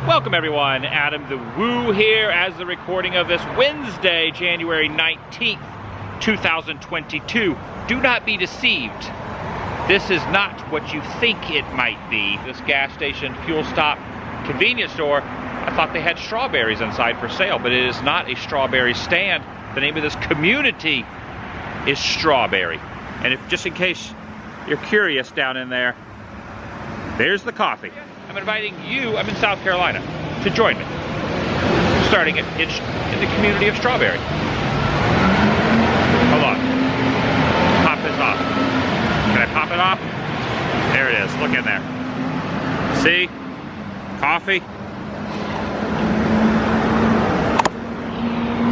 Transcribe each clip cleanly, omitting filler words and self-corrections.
Welcome everyone, Adam the Woo here as the recording of this Wednesday, January 19th, 2022. Do not be deceived. This is not what you think it might be. This gas station, fuel stop, convenience store, I thought they had strawberries inside for sale, but it is not a strawberry stand. The name of this community is Strawberry. And if, just in case you're curious down in there, there's the coffee. I'm inviting you, I'm in South Carolina, to join me. Starting in the community of Strawberry. Hold on. Pop this off. Can I pop it off? There it is, look in there. See? Coffee.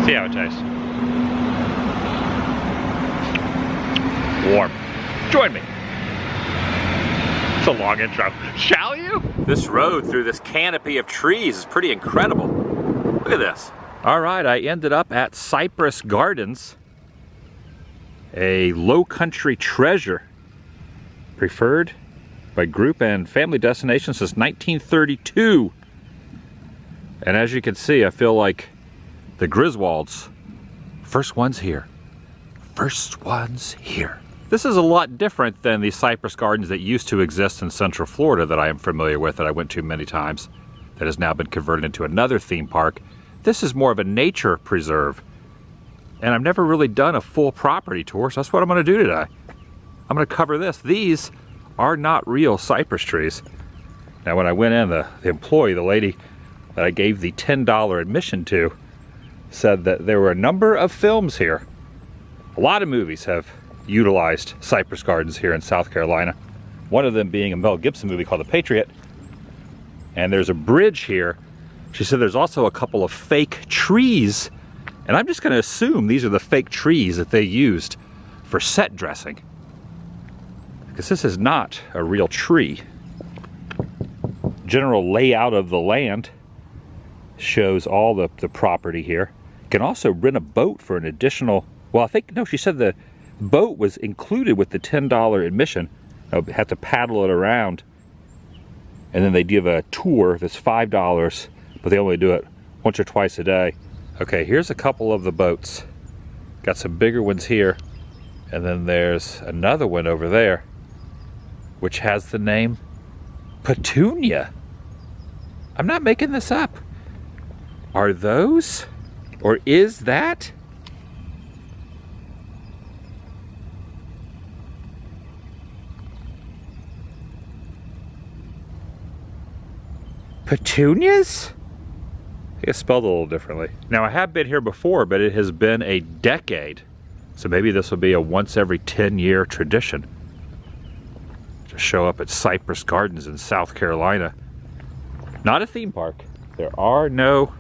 See how it tastes. Warm. Join me. It's a long intro. Shall you? This road through this canopy of trees is pretty incredible. Look at this. All right, I ended up at Cypress Gardens, a Lowcountry treasure, preferred by group and family destinations since 1932. And as you can see, I feel like the Griswolds, first ones here. First ones here. This is a lot different than the Cypress Gardens that used to exist in Central Florida that I am familiar with, that I went to many times, that has now been converted into another theme park. This is more of a nature preserve. And I've never really done a full property tour, so that's what I'm going to do today. I'm going to cover this. These are not real cypress trees. Now when I went in, the employee, the lady that I gave the $10 admission to, said that there were a number of films here. A lot of movies have utilized Cypress Gardens here in South Carolina. One of them being a Mel Gibson movie called The Patriot. And there's a bridge here. She said there's also a couple of fake trees. And I'm just going to assume these are the fake trees that they used for set dressing. Because this is not a real tree. General layout of the land shows all the property here. You can also rent a boat for an additional, well, I think, no, she said the boat was included with the $10 admission. You have to paddle it around, and then they give a tour that's $5, but they only do it once or twice a day. Okay, here's a couple of the boats. Got some bigger ones here, and then there's another one over there, which has the name Petunia. I'm not making this up. Are those, or is that petunias? It's spelled a little differently. Now I have been here before, but it has been a decade. So maybe this will be a once every 10-year tradition to show up at Cypress Gardens in South Carolina. Not a theme park. There are no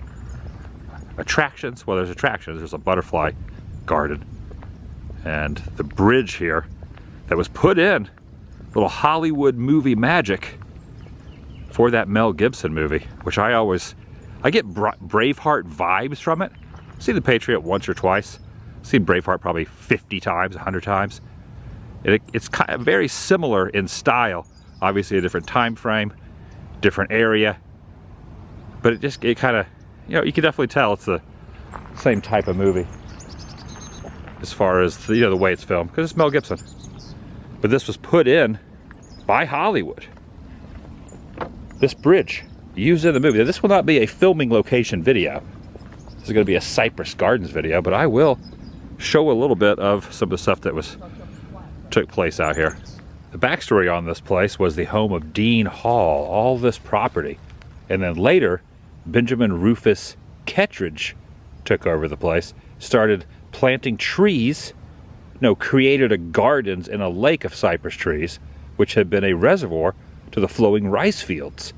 attractions. Well, there's attractions. There's a butterfly garden. And the bridge here that was put in, little Hollywood movie magic for that Mel Gibson movie, which I get Braveheart vibes from it. See The Patriot once or twice. Seen Braveheart probably 50 times, 100 times. It's kind of very similar in style. Obviously a different time frame, different area, but it kind of, you know, you can definitely tell it's the same type of movie as far as the, you know, the way it's filmed, because it's Mel Gibson. But this was put in by Hollywood. This bridge used in the movie. Now, this will not be a filming location video. This is going to be a Cypress Gardens video, but I will show a little bit of some of the stuff that took place out here. The backstory on this place was the home of Dean Hall, all this property. And then later, Benjamin Rufus Kettridge took over the place, started planting trees, created a gardens in a lake of cypress trees, which had been a reservoir to the flowing rice fields.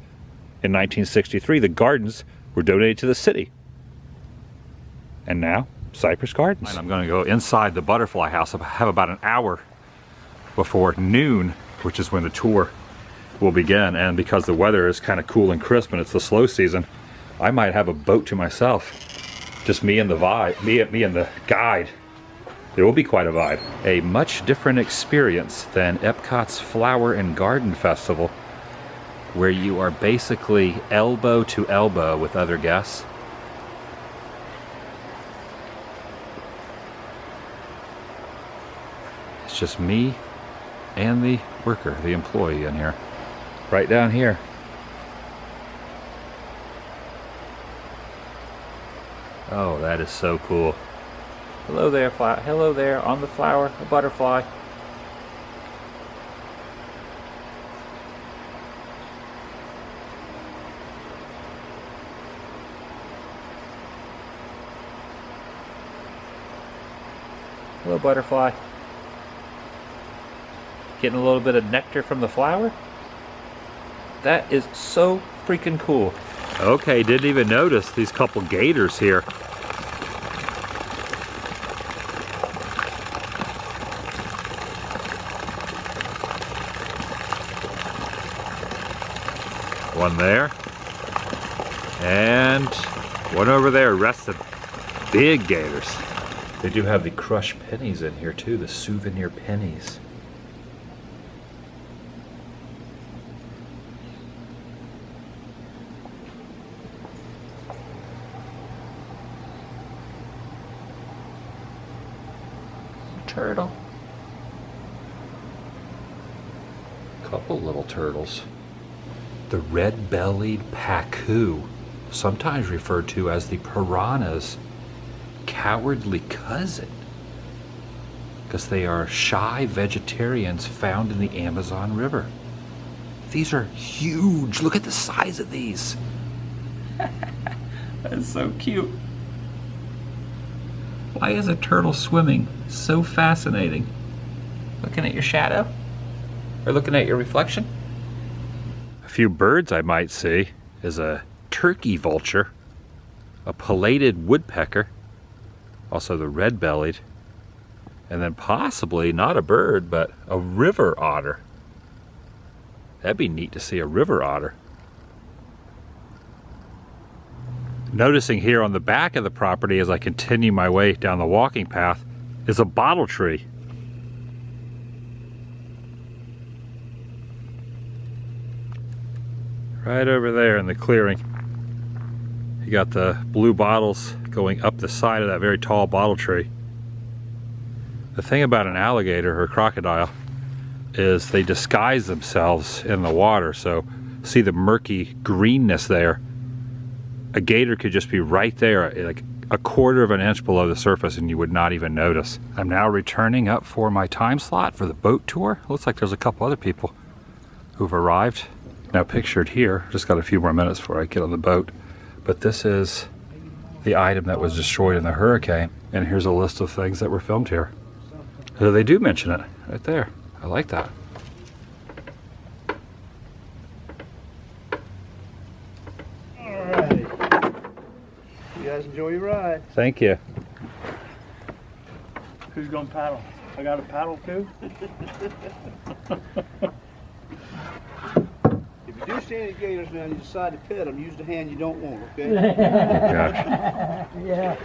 In 1963, the gardens were donated to the city. And now, Cypress Gardens. And I'm going to go inside the butterfly house. I have about an hour before noon, which is when the tour will begin. And because the weather is kind of cool and crisp and it's the slow season, I might have a boat to myself. Just me and the vibe, me and the guide. It will be quite a vibe. A much different experience than Epcot's Flower and Garden Festival, where you are basically elbow to elbow with other guests. It's just me and the worker, the employee in here. Right down here. Oh, that is so cool. Hello there, hello there, on the flower, a butterfly. Hello, butterfly. Getting a little bit of nectar from the flower. That is so freaking cool. Okay, didn't even notice these couple gators here. One there. And one over there rested. Big gators. They do have the crushed pennies in here too, the souvenir pennies. Turtle. Couple little turtles. The red-bellied pacu, sometimes referred to as the piranha's cowardly cousin, because they are shy vegetarians found in the Amazon River. These are huge. Look at the size of these. That's so cute. Why is a turtle swimming so fascinating? Looking at your shadow? Or looking at your reflection? A few birds I might see is a turkey vulture, a pileated woodpecker, also the red-bellied, and then possibly, not a bird, but a river otter. That'd be neat to see a river otter. Noticing here on the back of the property as I continue my way down the walking path is a bottle tree. Right over there in the clearing. You got the blue bottles going up the side of that very tall bottle tree. The thing about an alligator or a crocodile is they disguise themselves in the water, so see the murky greenness there. A gator could just be right there, like a quarter of an inch below the surface, and you would not even notice. I'm now returning up for my time slot for the boat tour. Looks like there's a couple other people who've arrived. Now pictured here, just got a few more minutes before I get on the boat, but this is the item that was destroyed in the hurricane, and here's a list of things that were filmed here. So they do mention it right there. I like that. Alright. You guys enjoy your ride. Thank you. Who's gonna paddle? I got a paddle too. If you do see any gators now and you decide to pet them, use the hand you don't want, okay? Gotcha. Yeah.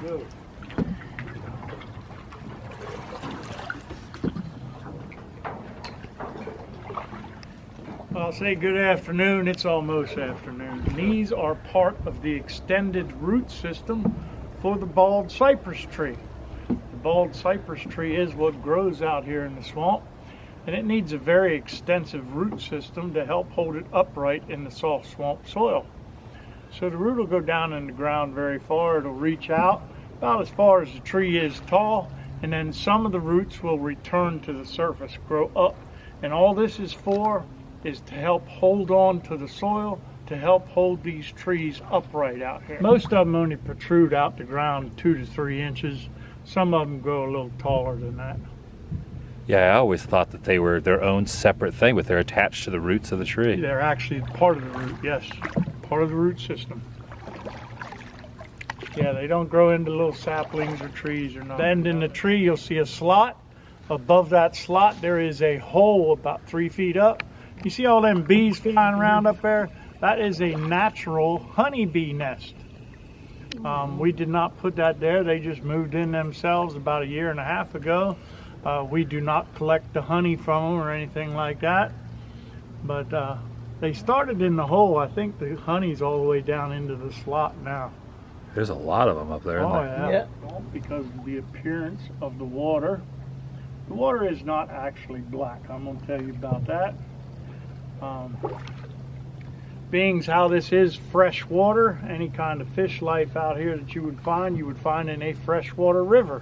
Good. I'll say good afternoon. It's almost afternoon. These are part of the extended root system for the bald cypress tree. The bald cypress tree is what grows out here in the swamp, and it needs a very extensive root system to help hold it upright in the soft swamp soil. So the root will go down in the ground very far. It'll reach out about as far as the tree is tall, and then some of the roots will return to the surface, grow up. And all this is for is to help hold on to the soil, to help hold these trees upright out here. Most of them only protrude out the ground 2 to 3 inches. Some of them grow a little taller than that. Yeah, I always thought that they were their own separate thing, but they're attached to the roots of the tree. They're actually part of the root, yes. Part of the root system. Yeah, they don't grow into little saplings or trees or nothing. Then in the tree, you'll see a slot. Above that slot, there is a hole about 3 feet up. You see all them bees flying around up there? That is a natural honeybee nest. We did not put that there. They just moved in themselves about 1.5 years ago. We do not collect the honey from them or anything like that. But They started in the hole. I think the honey's all the way down into the slot now. There's a lot of them up there, isn't Oh there? yeah. Because of the appearance of the water. The water is not actually black. I'm going to tell you about that. Being how this is fresh water, any kind of fish life out here that you would find in a freshwater river.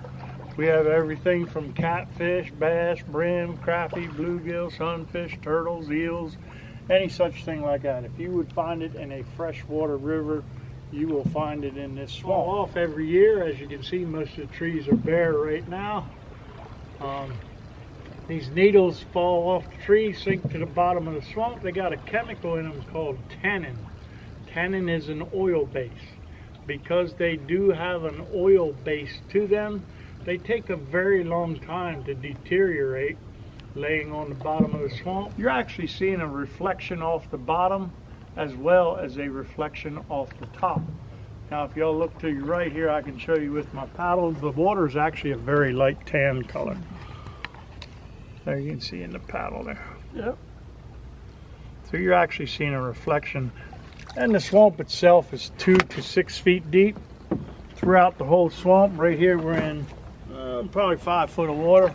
We have everything from catfish, bass, brim, crappie, bluegill, sunfish, turtles, eels, any such thing like that. If you would find it in a freshwater river, you will find it in this swamp. Off every year. As you can see, most of the trees are bare right now. These needles fall off the tree, sink to the bottom of the swamp. They got a chemical in them called tannin. Tannin is an oil base. Because they do have an oil base to them, they take a very long time to deteriorate, laying on the bottom of the swamp. You're actually seeing a reflection off the bottom as well as a reflection off the top. Now if y'all look to your right here, I can show you with my paddle, the water is actually a very light tan color. There you can see in the paddle there. Yep. So you're actually seeing a reflection. And the swamp itself is 2 to 6 feet deep throughout the whole swamp. Right here we're in probably 5 foot of water.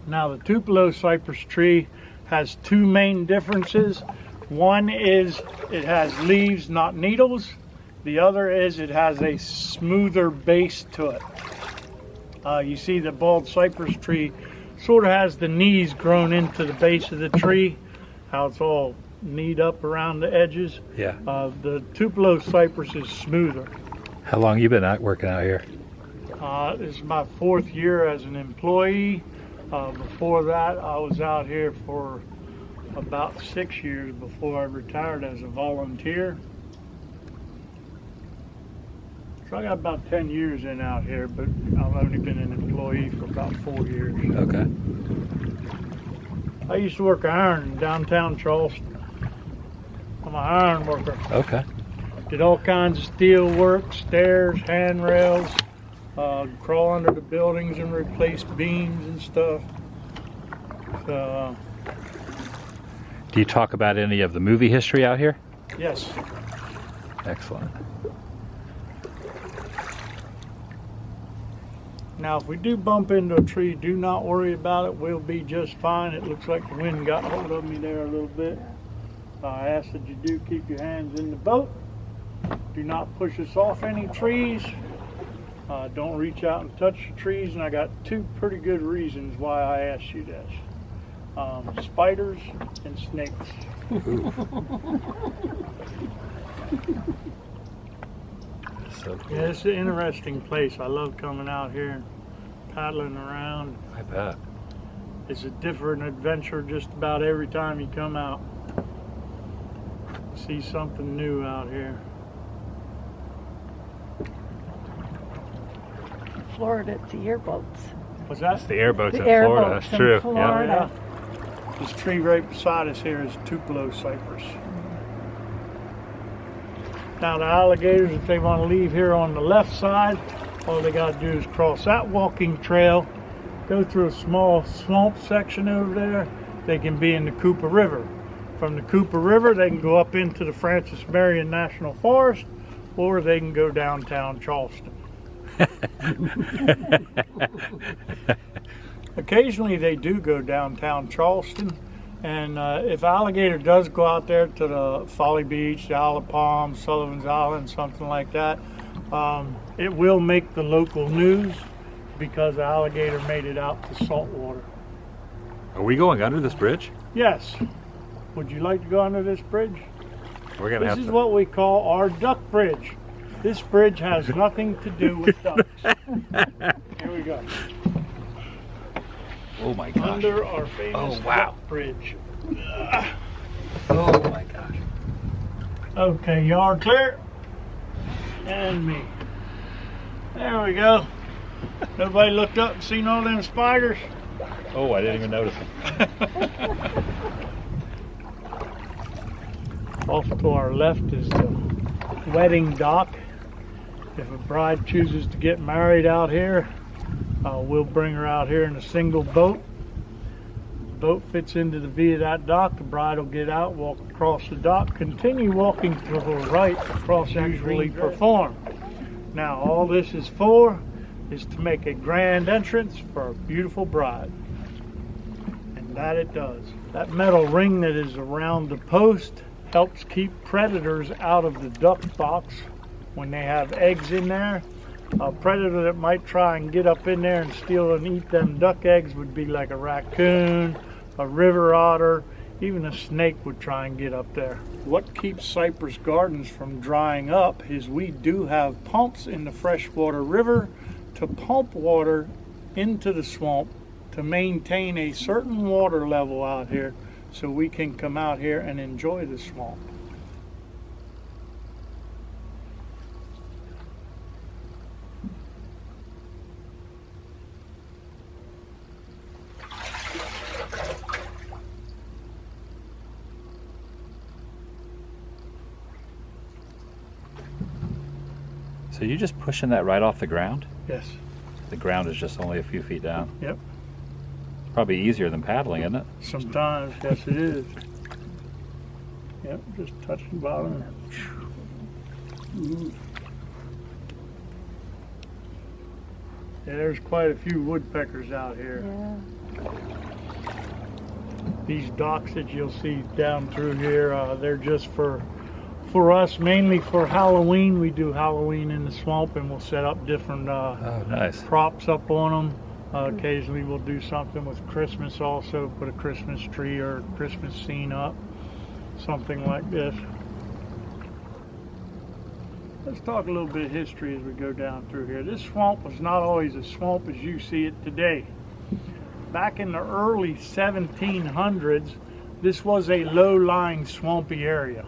Now the Tupelo cypress tree has 2 main differences. One is it has leaves, not needles. The other is it has a smoother base to it. You see the bald cypress tree sort of has the knees grown into the base of the tree, how it's all kneed up around the edges. Yeah. The Tupelo cypress is smoother. How long you been out working out here? This is my 4th year as an employee. Before that, I was out here for about 6 years before I retired as a volunteer. So I got about 10 years in out here, but I've only been an employee for about 4 years. Okay. I used to work iron in downtown Charleston. I'm an iron worker. Okay. Did all kinds of steel work, stairs, handrails, crawl under the buildings and replace beams and stuff. So, Do you talk about any of the movie history out here? yes. Excellent. Now, if we do bump into a tree, do not worry about it. We'll be just fine. It looks like the wind got hold of me there a little bit. I ask that you do keep your hands in the boat. Do not push us off any trees. Don't reach out and touch the trees. And I got 2 pretty good reasons why I asked you this. Spiders and snakes. So cool. Yeah, it's an interesting place. I love coming out here and paddling around. I bet. It's a different adventure just about every time you come out. See something new out here. Florida, it's the airboats. What's that? It's the airboats The in Florida. airboats That's in true. Florida. Yeah. This tree right beside us here is Tupelo cypress. Now the alligators, if they want to leave here on the left side, all they got to do is cross that walking trail, go through a small swamp section over there. They can be in the Cooper River. From the Cooper River, they can go up into the Francis Marion National Forest, or they can go downtown Charleston. Occasionally they do go downtown Charleston, and if alligator does go out there to the Folly Beach, the Isle of Palms, Sullivan's Island, something like that, it will make the local news because the alligator made it out to saltwater. Are we going under this bridge? Yes. Would you like to go under this bridge? We're gonna This have is to. what we call our duck bridge. This bridge has nothing to do with ducks. Here we go. Oh my gosh. Under our famous Oh, wow. duck bridge. Oh my gosh. Okay, you are clear. And me. There we go. Nobody looked up and seen all them spiders? Oh, I didn't even notice them. Off to our left is the wedding dock. If a bride chooses to get married out here, we'll bring her out here in a single boat. boat fits into the V of that dock, the bride will get out, walk across the dock, continue walking to the right across usually performed. Now all this is for is to make a grand entrance for a beautiful bride. And that it does. That metal ring that is around the post helps keep predators out of the duck box when they have eggs in there. A predator that might try and get up in there and steal and eat them duck eggs would be like a raccoon, a river otter, even a snake would try and get up there. What keeps Cypress Gardens from drying up is we do have pumps in the freshwater river to pump water into the swamp to maintain a certain water level out here so we can come out here and enjoy the swamp. So you're just pushing that right off the ground? Yes. The ground is just only a few feet down? Yep. It's probably easier than paddling, isn't it? Sometimes, yes it is. Yep, just touch the bottom. Ooh. Yeah, there's quite a few woodpeckers out here. Yeah. These docks that you'll see down through here, they're just for us, mainly for Halloween. We do Halloween in the swamp and we'll set up different Oh, nice. props up on them. Occasionally we'll do something with Christmas also, put a Christmas tree or a Christmas scene up, something like this. Let's talk a little bit of history as we go down through here. This swamp was not always a swamp as you see it today. Back in the early 1700s, this was a low-lying swampy area.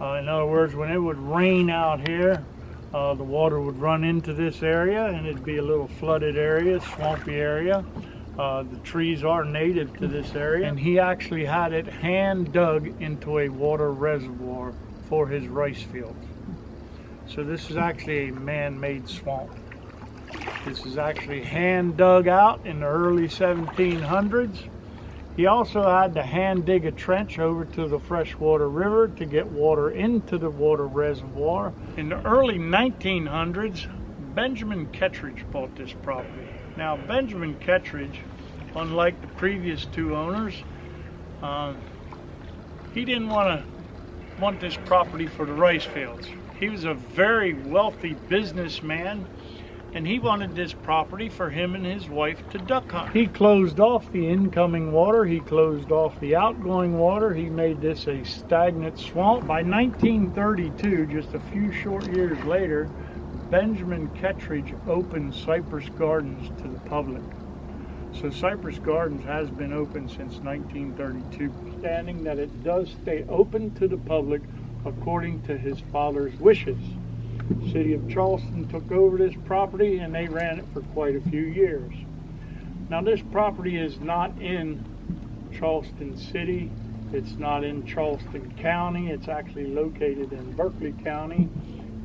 In other words, when it would rain out here, the water would run into this area and it'd be a little flooded area, swampy area. The trees are native to this area, and he actually had it hand dug into a water reservoir for his rice fields. So this is actually a man-made swamp. This is actually hand dug out in the early 1700s. He also had to hand dig a trench over to the freshwater river to get water into the water reservoir. In the early 1900s, Benjamin Kettridge bought this property. Now Benjamin Kettridge, unlike the previous two owners, he didn't want this property for the rice fields. He was a very wealthy businessman, and he wanted this property for him and his wife to duck hunt. He closed off the incoming water, he closed off the outgoing water, he made this a stagnant swamp. By 1932, just a few short years later, Benjamin Kettridge opened Cypress Gardens to the public. So Cypress Gardens has been open since 1932, standing that it does stay open to the public according to his father's wishes. The city of Charleston took over this property and they ran it for quite a few years. Now this property is not in Charleston City, it's not in Charleston County, it's actually located in Berkeley County.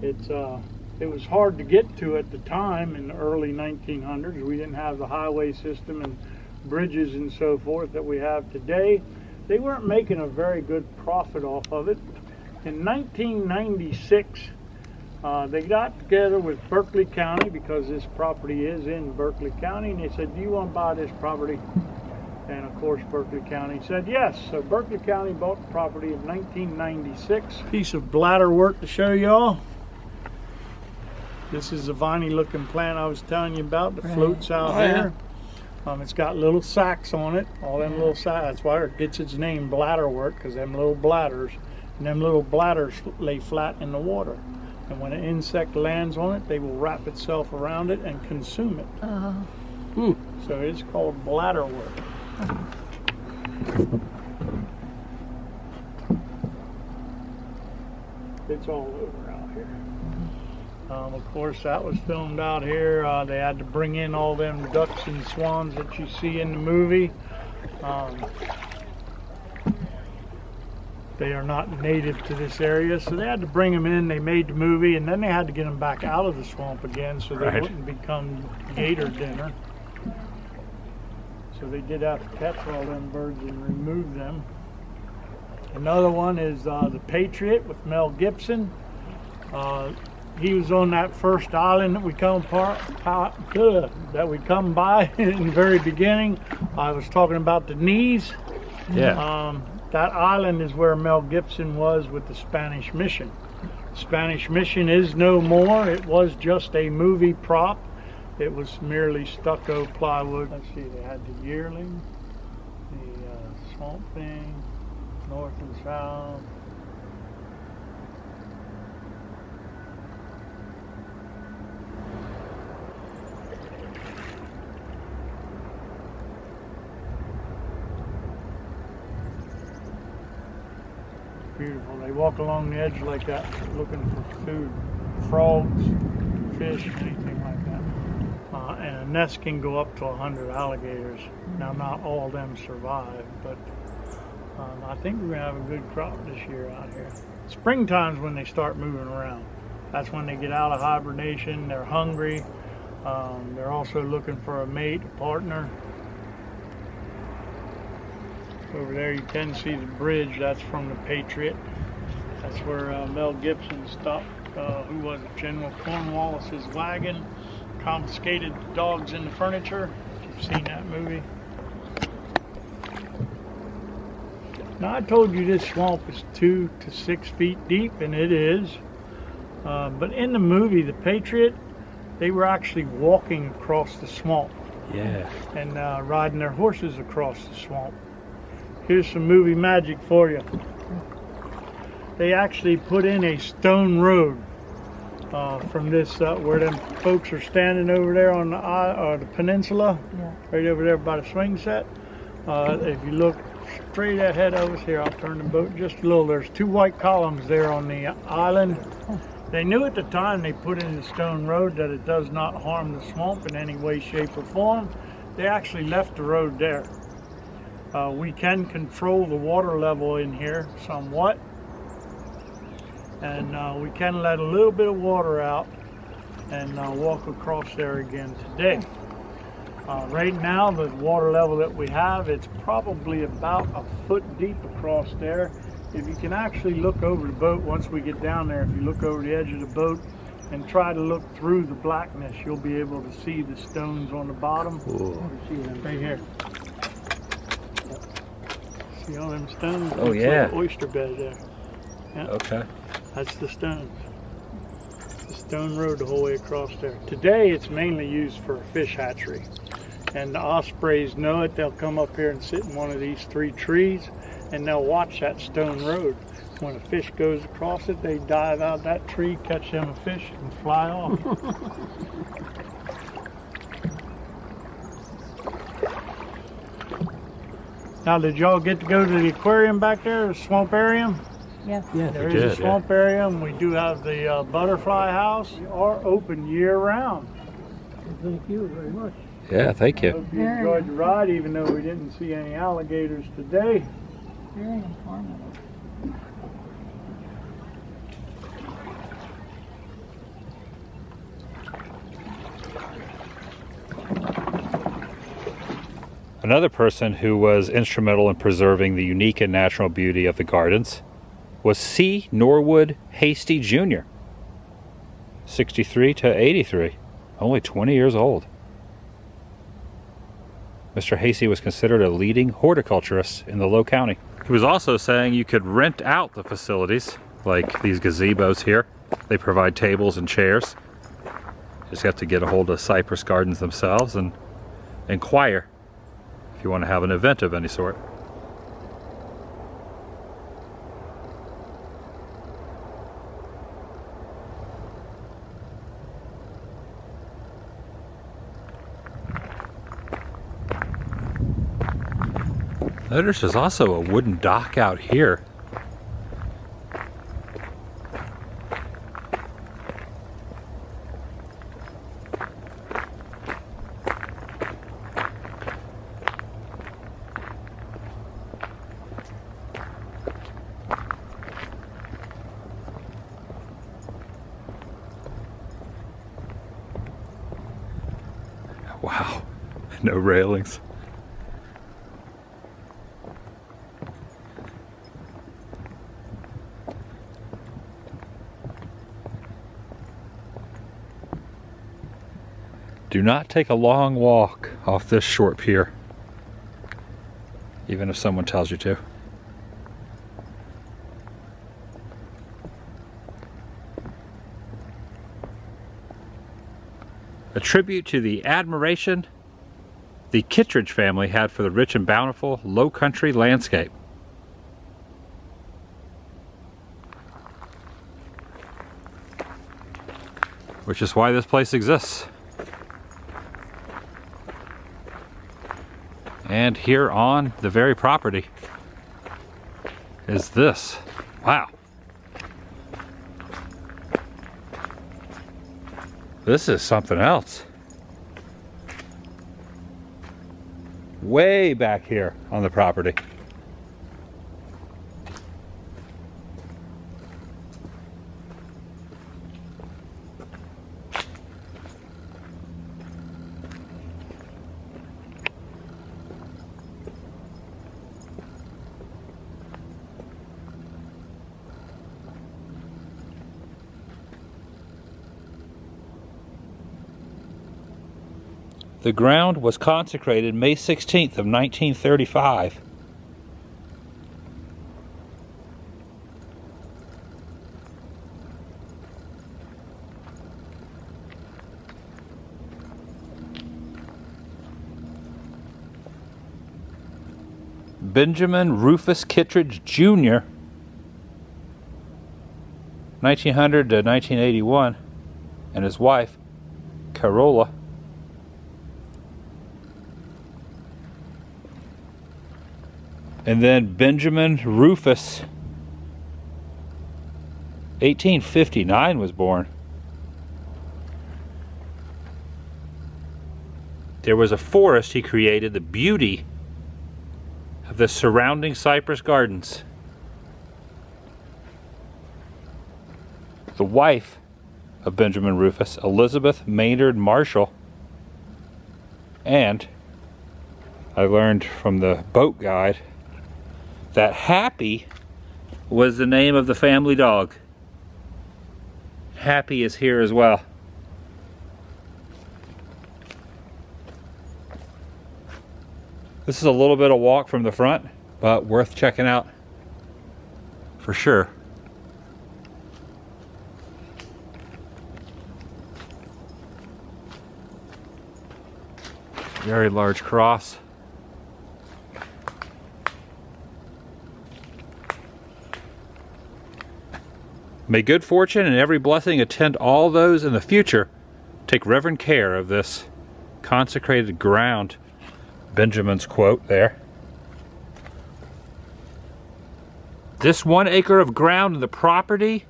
It was hard to get to at the time in the early 1900s. We didn't have the highway system and bridges and so forth that we have today. They weren't making a very good profit off of it. In 1996, they got together with Berkeley County, because this property is in Berkeley County, and they said, do you want to buy this property? And of course Berkeley County said yes. So Berkeley County bought the property in 1996. Piece of bladder work to show y'all. This is the viney looking plant I was telling you about that floats out here. It's got little sacs on it, all them little sacs. That's why it gets its name bladder work, because them little bladders, and them little bladders lay flat in the water. And when an insect lands on it, they will wrap itself around it and consume it. So it's called bladder work. It's all over out here. Of course, that was filmed out here. They had to bring in all them ducks and swans that you see in the movie. They are not native to this area, so they had to bring them in. They made the movie, and then they had to get them back out of the swamp again so they wouldn't become gator dinner. So they did have to catch all them birds and remove them. Another one is The Patriot with Mel Gibson. He was on that first island that we come by in the very beginning. I was talking about the knees. Yeah. That island is where Mel Gibson was with the Spanish mission. The Spanish mission is no more. It was just a movie prop. It was merely stucco plywood. Let's see, they had the yearling, the swamp thing, north and south. Beautiful. They walk along the edge like that, looking for food, frogs, fish, anything like that. And a nest can go up to 100 alligators. Now, not all of them survive, but I think we're gonna have a good crop this year out here. Springtime's when they start moving around. That's when they get out of hibernation. They're hungry. They're also looking for a mate, a partner. Over there you can see the bridge. That's from the Patriot. That's where Mel Gibson stopped, who was it, General Cornwallis's wagon, confiscated the dogs and the furniture. If you've seen that movie. Now I told you this swamp is 2 to 6 feet deep, and it is. But in the movie, The Patriot, they were actually walking across the swamp. Yeah. And riding their horses across the swamp. Here's some movie magic for you. They actually put in a stone road from this, where them folks are standing over there on the peninsula, right over there by the swing set. If you look straight ahead of us here, I'll turn the boat just a little. There's 2 white columns there on the island. They knew at the time they put in the stone road that it does not harm the swamp in any way, shape, or form. They actually left the road there. We can control the water level in here somewhat, and we can let a little bit of water out and walk across there again today. Right now, the water level that we have, it's probably about a foot deep across there. If you can actually look over the boat once we get down there, if you look over the edge of the boat and try to look through the blackness, you'll be able to see the stones on the bottom. Ooh. Right here. See all them stones? Oh, Looks yeah. like an oyster bed there. Yeah. Okay. That's the stones. The stone road the whole way across there. Today it's mainly used for a fish hatchery. And the ospreys know it. They'll come up here and sit in one of these 3 trees and they'll watch that stone road. When a fish goes across it, they dive out that tree, catch them a fish, and fly off. Now, did y'all get to go to the aquarium back there, the swamparium? Yes. Yeah, There we is did, a swamparium. We do have the butterfly house. We are open year round. Thank you very much. Yeah, thank I you. hope you enjoyed the ride, even though we didn't see any alligators today. Very informative. Another person who was instrumental in preserving the unique and natural beauty of the gardens was C. Norwood Hasty Jr., 63 to 83, only 20 years old. Mr. Hasty was considered a leading horticulturist in the Lowcountry. He was also saying you could rent out the facilities, like these gazebos here. They provide tables and chairs. You just have to get a hold of Cypress Gardens themselves and inquire if you want to have an event of any sort. Notice there's also a wooden dock out here. Wow, no railings. Do not take a long walk off this short pier, even if someone tells you to. A tribute to the admiration the Kittredge family had for the rich and bountiful Lowcountry landscape. Which is why this place exists. And here on the very property is this. Wow. This is something else. Way back here on the property. The ground was consecrated May 16th of 1935. Benjamin Rufus Kittredge Jr., 1900 to 1981, and his wife, Carola. And then Benjamin Rufus, 1859 was born. There was a forest he created, the beauty of the surrounding Cypress gardens. The wife of Benjamin Rufus, Elizabeth Maynard Marshall, and I learned from the boat guide that Happy was the name of the family dog. Happy is here as well. This is a little bit of walk from the front, but worth checking out for sure. Very large cross. May good fortune and every blessing attend all those in the future. Take reverent care of this consecrated ground. Benjamin's quote there. This 1 acre of ground in the property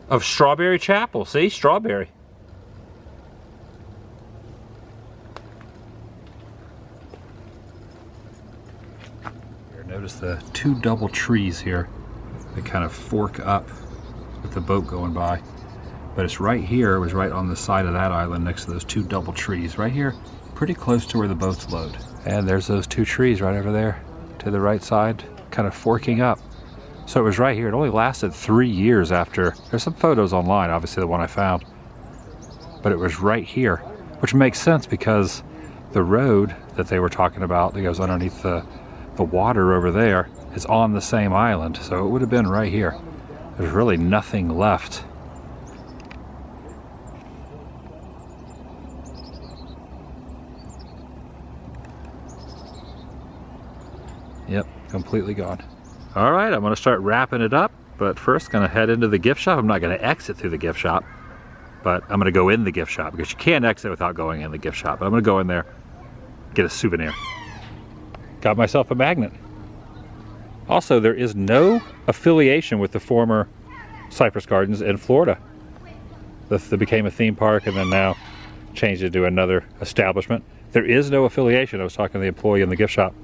of Strawberry Chapel. See, strawberry. Here, notice the two double trees here. They kind of fork up with the boat going by. But it's right here, it was right on the side of that island next to those two double trees. Right here, pretty close to where the boats load. And there's those two trees right over there to the right side, kind of forking up. So it was right here. It only lasted 3 years after. There's some photos online, obviously the one I found. But it was right here, which makes sense because the road that they were talking about that goes underneath the water over there is on the same island. So it would have been right here. There's really nothing left. Yep, completely gone. All right, I'm gonna start wrapping it up, but first gonna head into the gift shop. I'm not gonna exit through the gift shop, but I'm gonna go in the gift shop because you can't exit without going in the gift shop. But I'm gonna go in there, get a souvenir. Got myself a magnet. Also, there is no affiliation with the former Cypress Gardens in Florida. That became a theme park and then now changed it to another establishment. There is no affiliation. I was talking to the employee in the gift shop.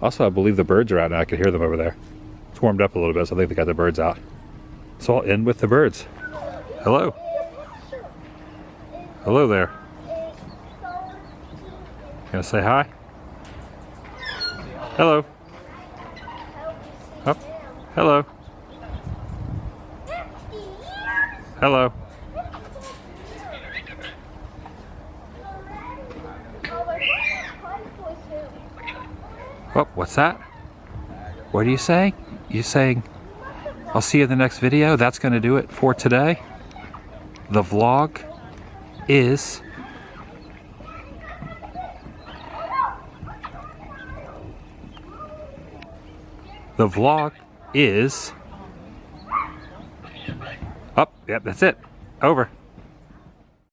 Also, I believe the birds are out now. I can hear them over there. It's warmed up a little bit, so I think they got the birds out. So I'll end with the birds. Hello. Hello there. Gonna say hi? Hello. Up. Hello. Hello. Oh, what's that? What are you saying? You saying, I'll see you in the next video? That's going to do it for today. The vlog is... The vlog is... Oh, yep, that's it. Over.